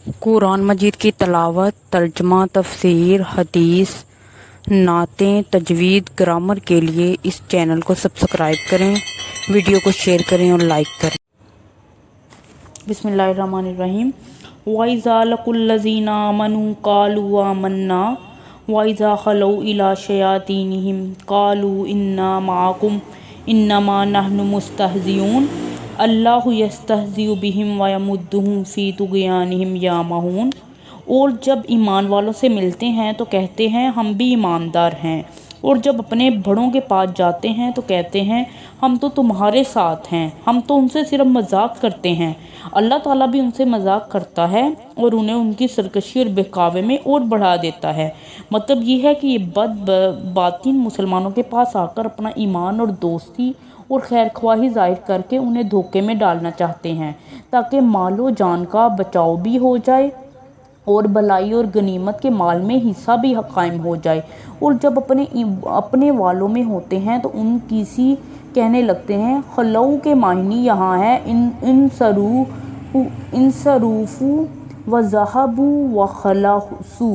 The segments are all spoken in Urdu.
قرآن مجید کی تلاوت، ترجمہ، تفسیر، حدیث، نعتیں، تجوید، گرامر کے لیے اس چینل کو سبسکرائب کریں، ویڈیو کو شیئر کریں اور لائک کریں۔ بسم اللہ الرحمن الرحیم۔ وَإِذَا لَقُوا الَّذِينَ آمَنُوا قَالُوا آمَنَّا وَإِذَا خَلَوْا إِلَىٰ شَيَاطِينِهِمْ قَالُوا إِنَّا مَعَكُمْ إِنَّمَا نَحْنُ مُسْتَهْزِئُونَ اللہ یستہزئ بہم ویمدہم فی طغیانہم یعمہون۔ اور جب ایمان والوں سے ملتے ہیں تو کہتے ہیں ہم بھی ایماندار ہیں، اور جب اپنے بڑوں کے پاس جاتے ہیں تو کہتے ہیں ہم تو تمہارے ساتھ ہیں، ہم تو ان سے صرف مذاق کرتے ہیں۔ اللہ تعالیٰ بھی ان سے مذاق کرتا ہے اور انہیں ان کی سرکشی اور بہکاوے میں اور بڑھا دیتا ہے۔ مطلب یہ ہے کہ یہ بد باطن مسلمانوں کے پاس آ کر اپنا ایمان اور دوستی اور خیر خواہی ظاہر کر کے انہیں دھوکے میں ڈالنا چاہتے ہیں، تاکہ مال و جان کا بچاؤ بھی ہو جائے اور بھلائی اور غنیمت کے مال میں حصہ بھی قائم ہو جائے۔ اور جب اپنے والوں میں ہوتے ہیں تو ان کسی کہنے لگتے ہیں، خلو کے معنی یہاں ہے انصروفو و ذہبو و خلصو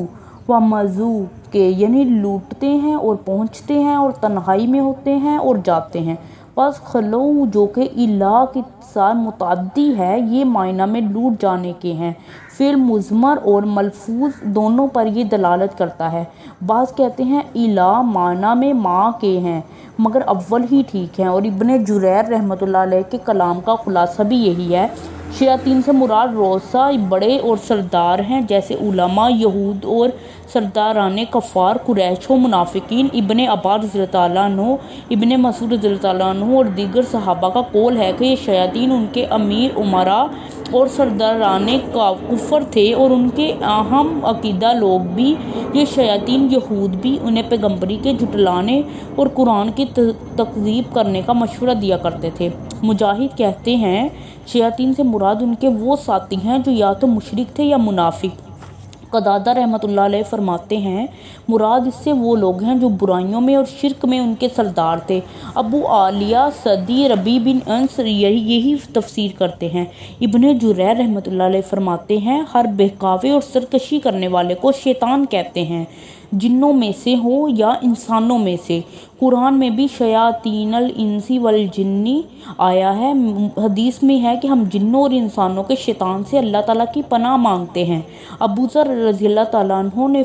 و مضو کے، یعنی لوٹتے ہیں اور پہنچتے ہیں اور تنہائی میں ہوتے ہیں اور جاتے ہیں۔ بس خلو جو کہ الا کے ساتھ متعدی ہے، یہ معنی میں لوٹ جانے کے ہیں۔ فعل مضمر اور ملفوظ دونوں پر یہ دلالت کرتا ہے۔ بعض کہتے ہیں الا معنی میں ماں کے ہیں، مگر اول ہی ٹھیک ہے، اور ابن جریر رحمۃ اللہ علیہ کے کلام کا خلاصہ بھی یہی ہے۔ شیاطین سے مراد روسا بڑے اور سردار ہیں، جیسے علماء یہود اور سرداران کفار قریش و منافقین۔ ابن عباس رضی اللہ عنہ عنہ، ابن مسعود رضی اللہ عنہ اور دیگر صحابہ کا قول ہے کہ یہ شیاطین ان کے امیر امراء اور سرداران کفر تھے، اور ان کے اہم عقیدہ لوگ بھی، یہ شیاطین یہود بھی، انہیں پیغمبری کے جھٹلانے اور قرآن کی تکذیب کرنے کا مشورہ دیا کرتے تھے۔ مجاہد کہتے ہیں شیاطین سے مراد ان کے وہ ساتھی ہیں جو یا تو مشرک تھے یا منافق۔ قتادہ رحمۃ اللہ علیہ فرماتے ہیں مراد اس سے وہ لوگ ہیں جو برائیوں میں اور شرک میں ان کے سردار تھے۔ ابو عالیہ سدی ربیع بن انس یہی تفسیر کرتے ہیں۔ ابن جریر رحمۃ اللہ علیہ فرماتے ہیں ہر بہکاوے اور سرکشی کرنے والے کو شیطان کہتے ہیں، جنوں میں سے ہو یا انسانوں میں سے۔ قرآن میں بھی شیاطین الانس والجن آیا ہے۔ حدیث میں ہے کہ ہم جنوں اور انسانوں کے شیطان سے اللہ تعالیٰ کی پناہ مانگتے ہیں۔ ابو ذر رضی اللہ تعالیٰ عنہ نے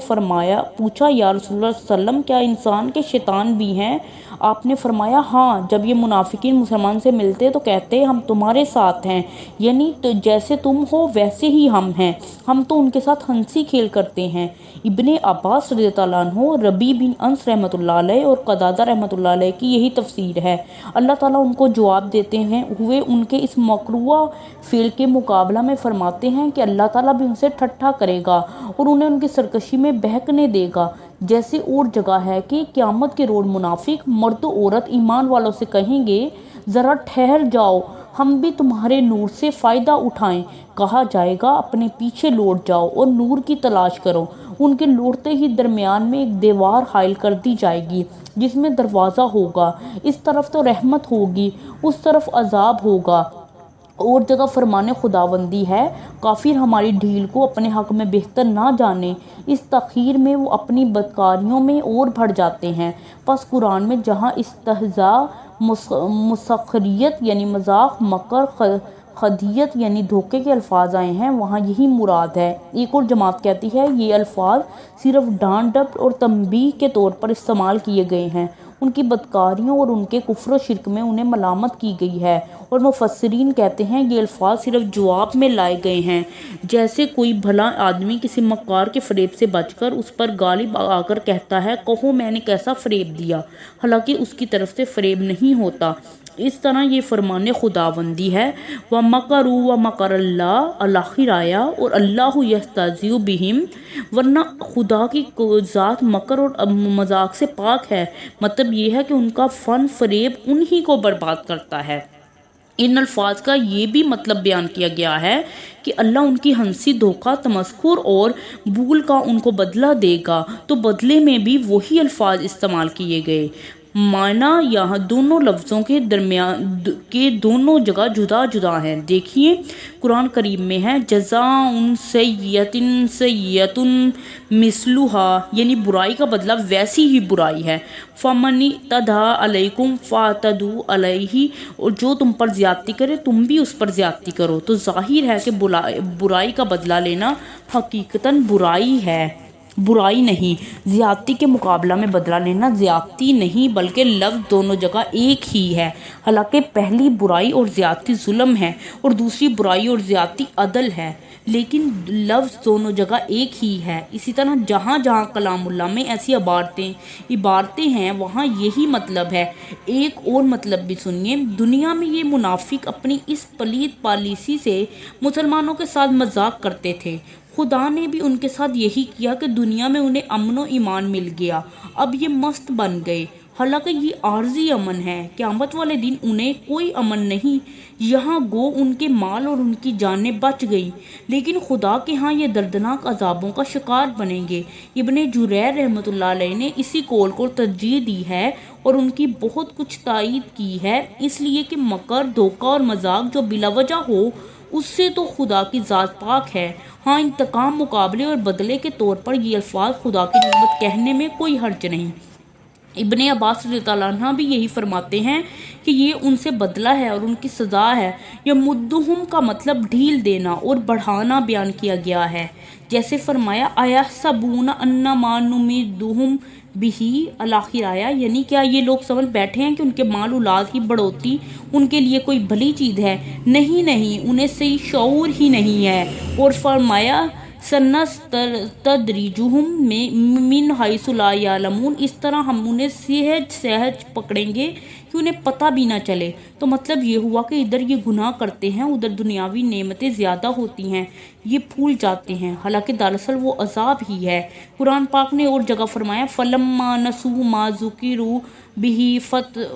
پوچھا یا رسول اللہ صلی اللہ علیہ وسلم کیا انسان کے شیطان بھی ہیں؟ آپ نے فرمایا ہاں۔ جب یہ منافقین مسلمان سے ملتے تو کہتے ہم تمہارے ساتھ ہیں، یعنی تو جیسے تم ہو ویسے ہی ہم ہیں، ہم تو ان کے ساتھ ہنسی کھیل کرتے ہیں۔ ابن عباس رضی اللہ عنہ، ربیع بن انس رحمۃ اللہ علیہ اور قتادہ رحمۃ اللہ علیہ کی یہی تفسیر ہے۔ اللہ تعالیٰ ان کو جواب دیتے ہوئے ان کے اس مکروہ فعل کے مقابلہ میں فرماتے ہیں کہ اللہ تعالیٰ بھی ان سے ٹھٹھا کرے گا اور انہیں ان کی سرکشی میں بہکنے دے گا، جیسے اور جگہ ہے کہ قیامت کے روز منافق مرد و عورت ایمان والوں سے کہیں گے ذرا ٹھہر جاؤ، ہم بھی تمہارے نور سے فائدہ اٹھائیں۔ کہا جائے گا اپنے پیچھے لوٹ جاؤ اور نور کی تلاش کرو۔ ان کے لوٹتے ہی درمیان میں ایک دیوار حائل کر دی جائے گی جس میں دروازہ ہوگا، اس طرف تو رحمت ہوگی، اس طرف عذاب ہوگا۔ اور جگہ فرمان خداوندی ہے، کافر ہماری ڈھیل کو اپنے حق میں بہتر نہ جانے، اس تاخیر میں وہ اپنی بدکاریوں میں اور بڑھ جاتے ہیں۔ پس قرآن میں جہاں استہزاء مسخریت یعنی مذاق، مکر، خدیعت یعنی دھوکے کے الفاظ آئے ہیں، وہاں یہی مراد ہے۔ ایک اور جماعت کہتی ہے یہ الفاظ صرف ڈانٹ ڈپٹ اور تنبیہ کے طور پر استعمال کیے گئے ہیں، ان کی بدکاریوں اور ان کے کفر و شرک میں انہیں ملامت کی گئی ہے۔ اور مفسرین کہتے ہیں یہ الفاظ صرف جواب میں لائے گئے ہیں، جیسے کوئی بھلا آدمی کسی مکار کے فریب سے بچ کر اس پر غالب آ کر کہتا ہے کہو میں نے کیسا فریب دیا، حالانکہ اس کی طرف سے فریب نہیں ہوتا۔ اس طرح یہ فرمان خداوندی ہے وَمَكَرُوا وَمَكَرَ اللَّهُ الآخر آیا، اور اللہ یستہزئ بہم، ورنہ خدا کی ذات مکر اور مذاق سے پاک ہے۔ مطلب یہ ہے کہ ان کا فن فریب انہی کو برباد کرتا ہے۔ ان الفاظ کا یہ بھی مطلب بیان کیا گیا ہے کہ اللہ ان کی ہنسی، دھوکہ، تمسخر اور بھول کا ان کو بدلہ دے گا، تو بدلے میں بھی وہی الفاظ استعمال کیے گئے۔ معنی یہاں دونوں لفظوں کے درمیان کے دونوں جگہ جدا جدا ہیں۔ دیکھیے قرآن کریم میں ہے جزاء سیئۃ سیئۃ مثلھا، یعنی برائی کا بدلہ ویسی ہی برائی ہے۔ فمن اعتدی علیکم فاعتدوا علیہ، اور جو تم پر زیادتی کرے تم بھی اس پر زیادتی کرو۔ تو ظاہر ہے کہ برائی کا بدلہ لینا حقیقتاً برائی ہے، برائی نہیں۔ زیادتی کے مقابلہ میں بدلہ لینا زیادتی نہیں بلکہ لفظ دونوں جگہ ایک ہی ہے۔ حالانکہ پہلی برائی اور زیادتی ظلم ہے اور دوسری برائی اور زیادتی عدل ہے، لیکن لفظ دونوں جگہ ایک ہی ہے۔ اسی طرح جہاں جہاں کلام اللہ میں ایسی عبارتیں ہیں وہاں یہی مطلب ہے۔ ایک اور مطلب بھی سنیے، دنیا میں یہ منافق اپنی اس پلید پالیسی سے مسلمانوں کے ساتھ مذاق کرتے تھے۔ خدا نے بھی ان کے ساتھ یہی کیا کہ دنیا میں انہیں امن و ایمان مل گیا، اب یہ مست بن گئے۔ حالانکہ یہ عارضی امن ہے، قیامت والے دن انہیں کوئی امن نہیں، یہاں گو ان کے مال اور ان کی جانیں بچ گئیں، لیکن خدا کے ہاں یہ دردناک عذابوں کا شکار بنیں گے۔ ابن جریر رحمۃ اللہ علیہ نے اسی قول کو ترجیح دی ہے اور ان کی بہت کچھ تائید کی ہے، اس لیے کہ مکر، دھوکہ اور مذاق جو بلا وجہ ہو اس سے تو خدا کی ذات پاک ہے۔ ہاں انتقام، مقابلے اور بدلے کے طور پر یہ الفاظ خدا کی نسبت کہنے میں کوئی حرج نہیں۔ ابن عباس رضی اللہ عنہ بھی یہی فرماتے ہیں کہ یہ ان سے بدلہ ہے اور ان کی سزا ہے۔ یمدہم کا مطلب ڈھیل دینا اور بڑھانا بیان کیا گیا ہے، جیسے فرمایا ایحسبون انما نمدہم بہ الآخر آیا، یعنی کیا یہ لوگ سمجھ بیٹھے ہیں کہ ان کے مال اولاد کی بڑھوتی ان کے لیے کوئی بھلی چیز ہے؟ نہیں نہیں، انہیں صحیح شعور ہی نہیں ہے۔ اور فرمایا سنستدرجہم من حیث لا یعلمون، اس طرح ہم انہیں سہج سہج پکڑیں گے کہ انہیں پتہ بھی نہ چلے۔ تو مطلب یہ ہوا کہ ادھر یہ گناہ کرتے ہیں، ادھر دنیاوی نعمتیں زیادہ ہوتی ہیں، یہ بھول جاتے ہیں، حالانکہ دراصل وہ عذاب ہی ہے۔ قرآن پاک نے اور جگہ فرمایا فَلَمَّا نَسُوا مَا ذُكِرُوا بِهِ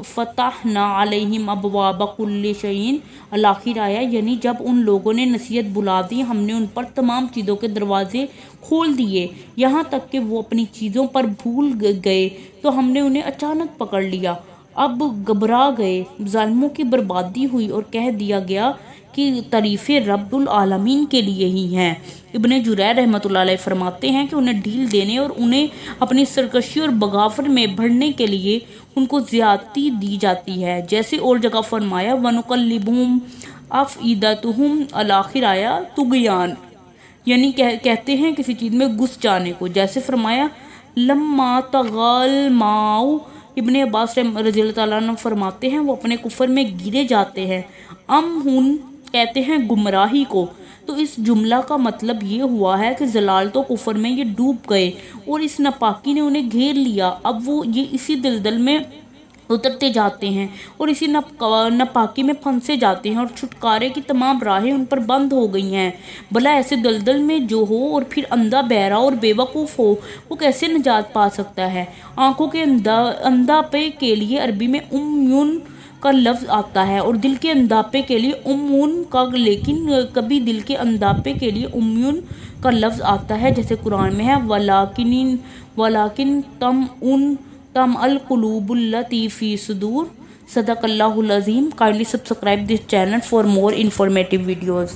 فَتَحْنَا عَلَيْهِمْ أَبْوَابَ كُلِّ شَيْءٍ الآخر آیا، یعنی جب ان لوگوں نے نصیحت بلا دی ہم نے ان پر تمام چیزوں کے دروازے کھول دیے، یہاں تک کہ وہ اپنی چیزوں پر بھول گئے تو ہم نے انہیں اچانک پکڑ لیا، اب گھبرا گئے، ظالموں کی بربادی ہوئی اور کہہ دیا گیا کہ تعریفیں رب العالمین کے لیے ہی ہیں۔ ابن جریر رحمۃ اللہ علیہ فرماتے ہیں کہ انہیں ڈھیل دینے اور انہیں اپنی سرکشی اور بغاوت میں بڑھنے کے لیے ان کو زیادتی دی جاتی ہے، جیسے اور جگہ فرمایا وَنُقَلِّبُهُمْ أَفْئِدَتَهُمْ الآخر آیا طغیان، یعنی کہتے ہیں کسی چیز میں گھس جانے کو، جیسے فرمایا لما طغى الماء۔ ابن عباس رضی اللہ تعالیٰ عنہ فرماتے ہیں وہ اپنے کفر میں گرے جاتے ہیں، ہن کہتے ہیں گمراہی کو۔ تو اس جملہ کا مطلب یہ ہوا ہے کہ ضلالت و کفر میں یہ ڈوب گئے اور اس ناپاکی نے انہیں گھیر لیا، اب وہ یہ اسی دلدل میں اترتے جاتے ہیں اور اسی ناپاکی میں پھنسے جاتے ہیں اور چھٹکارے کی تمام راہیں ان پر بند ہو گئی ہیں۔ بھلا ایسے دلدل میں جو ہو اور پھر اندھا بہرا اور بے وقوف ہو وہ کیسے نجات پا سکتا ہے؟ آنکھوں کے اندھاپے کے لیے عربی میں امیون کا لفظ آتا ہے اور دل کے اندھاپے کے لیے امون کا، لیکن کبھی دل کے اندھاپے کے لیے امیون کا لفظ آتا ہے، جیسے قرآن میں ہے وَلَٰكِن تَمْعَ الْقُلُوبُ الَّتِي فِي صُدُورِ۔ صدق اللہ العظیم۔ Kindly subscribe this channel for more informative videos.